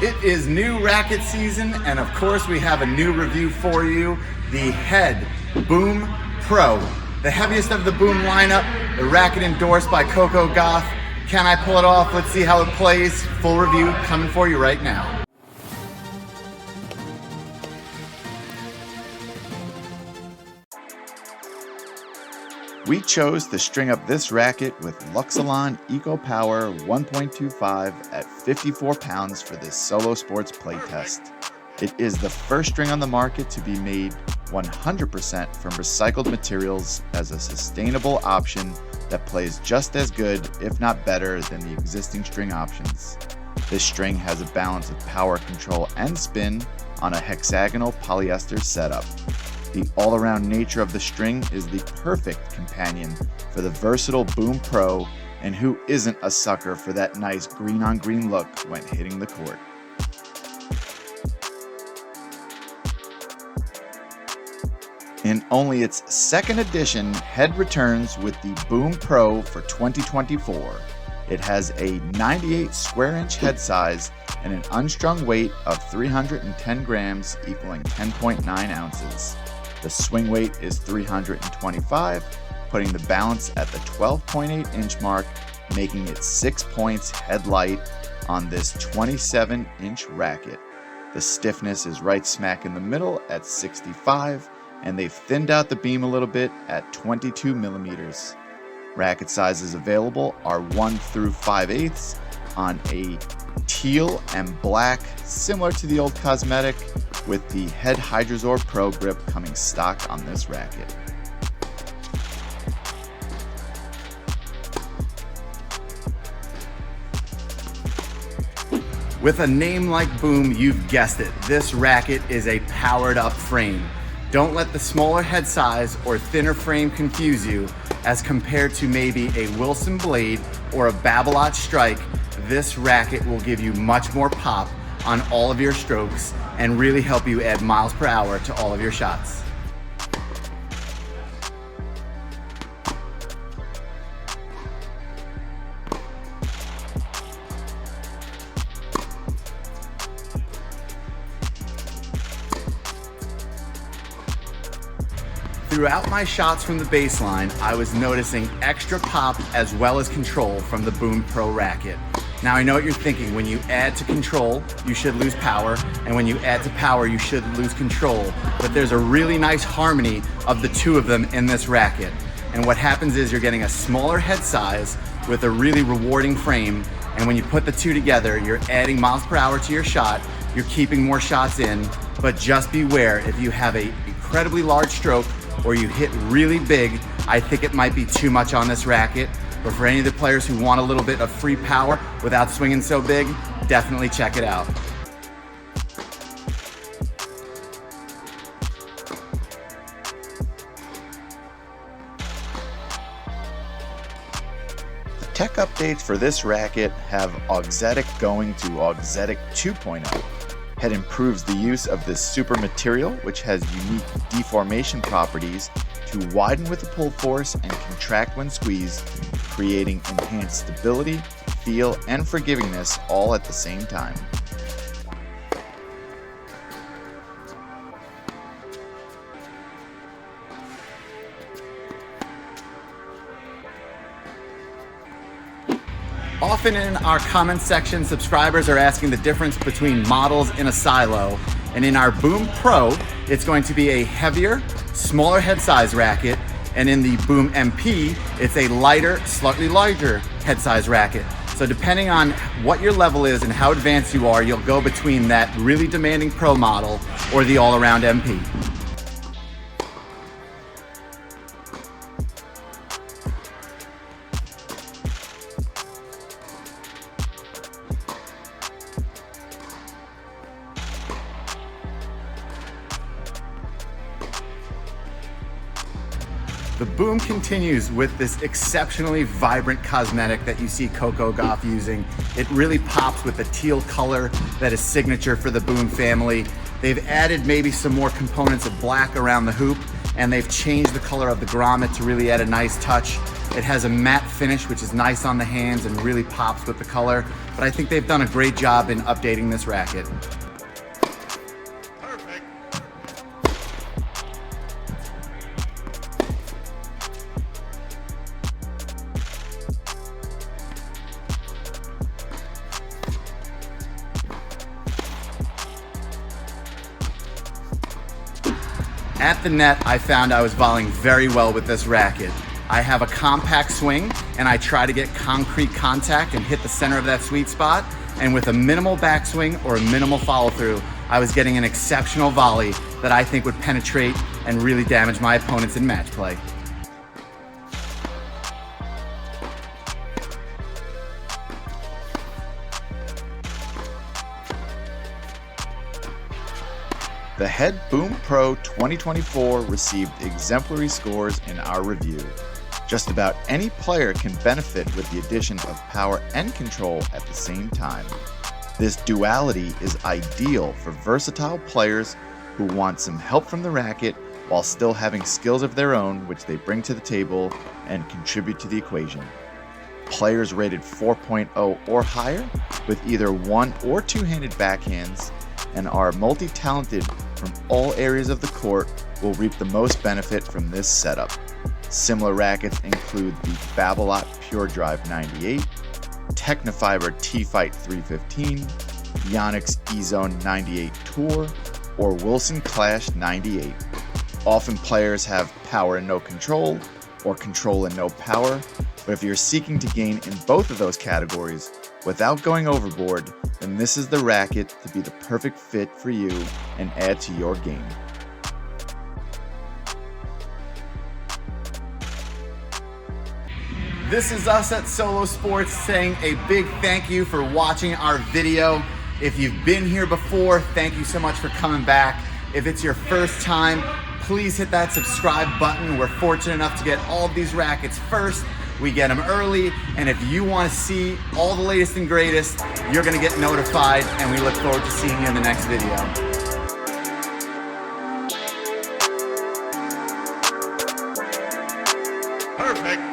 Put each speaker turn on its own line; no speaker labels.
It is new racket season, and of course we have a new review for you, the Boom Pro. The heaviest of the Boom lineup, the racket endorsed by Coco Gauff. Can I pull it off? Let's see how it plays. Full review coming for you right now.
We chose to string up this racket with Luxilon Eco Power 1.25 at 54 pounds for this Solow Sports playtest. It is the first string on the market to be made 100% from recycled materials as a sustainable option that plays just as good, if not better, than the existing string options. This string has a balance of power, control, and spin on a hexagonal polyester setup. The all-around nature of the string is the perfect companion for the versatile Boom Pro, and who isn't a sucker for that nice green-on-green look when hitting the court. In only its second edition, Head returns with the Boom Pro for 2024. It has a 98 square inch head size and an unstrung weight of 310 grams equaling 10.9 ounces. The swing weight is 325, putting the balance at the 12.8 inch mark, making it 6 points head light on this 27 inch racket. The stiffness is right smack in the middle at 65, and they've thinned out the beam a little bit at 22 millimeters. Racket sizes available are 1 through 5/8 on a teal and black, similar to the old Cosmetic, with the Head Hydrosorb Pro grip coming stock on this racket.
With a name like Boom, you've guessed it, this racket is a powered up frame. Don't let the smaller head size or thinner frame confuse you. As compared to maybe a Wilson blade or a Babolat strike, this racket will give you much more pop on all of your strokes and really help you add miles per hour to all of your shots. Throughout my shots from the baseline, I was noticing extra pop as well as control from the Boom Pro racket. Now I know what you're thinking, when you add to control, you should lose power, and when you add to power, you should lose control. But there's a really nice harmony of the two of them in this racket. And what happens is you're getting a smaller head size with a really rewarding frame, and when you put the two together, you're adding miles per hour to your shot, you're keeping more shots in, but just beware, if you have an incredibly large stroke or you hit really big, I think it might be too much on this racket. But for any of the players who want a little bit of free power without swinging so big, definitely check it out.
The tech updates for this racket have Auxetic going to Auxetic 2.0. Head improves the use of this super material, which has unique deformation properties to widen with the pull force and contract when squeezed, creating enhanced stability, feel, and forgivingness all at the same time.
Often in our comment section, subscribers are asking the difference between models in a silo. And in our Boom Pro, it's going to be a heavier, smaller head size racket. And in the Boom MP, it's a lighter, slightly larger head size racket. So depending on what your level is and how advanced you are, you'll go between that really demanding Pro model or the all-around MP. The Boom continues with this exceptionally vibrant cosmetic that you see Coco Gauff using. It really pops with the teal color that is signature for the Boom family. They've added maybe some more components of black around the hoop, and they've changed the color of the grommet to really add a nice touch. It has a matte finish, which is nice on the hands and really pops with the color. But I think they've done a great job in updating this racket. At the net, I found I was volleying very well with this racket. I have a compact swing, and I try to get concrete contact and hit the center of that sweet spot. And with a minimal backswing or a minimal follow through, I was getting an exceptional volley that I think would penetrate and really damage my opponents in match play.
The Head Boom Pro 2024 received exemplary scores in our review. Just about any player can benefit with the addition of power and control at the same time. This duality is ideal for versatile players who want some help from the racket while still having skills of their own which they bring to the table and contribute to the equation. Players rated 4.0 or higher with either one or two-handed backhands and are multi-talented from all areas of the court will reap the most benefit from this setup. Similar rackets include the Babolat Pure Drive 98, Technofiber T-Fight 315, Yonex E-Zone 98 Tour, or Wilson Clash 98. Often players have power and no control, or control and no power, but if you're seeking to gain in both of those categories without going overboard, then this is the racket to be the perfect fit for you and add to your game.
This is us at Solow Sports saying a big thank you for watching our video. If you've been here before, thank you so much for coming back. If it's your first time, please hit that subscribe button. We're fortunate enough to get all of these rackets first. We get them early, and if you want to see all the latest and greatest, you're going to get notified, and we look forward to seeing you in the next video.
Perfect.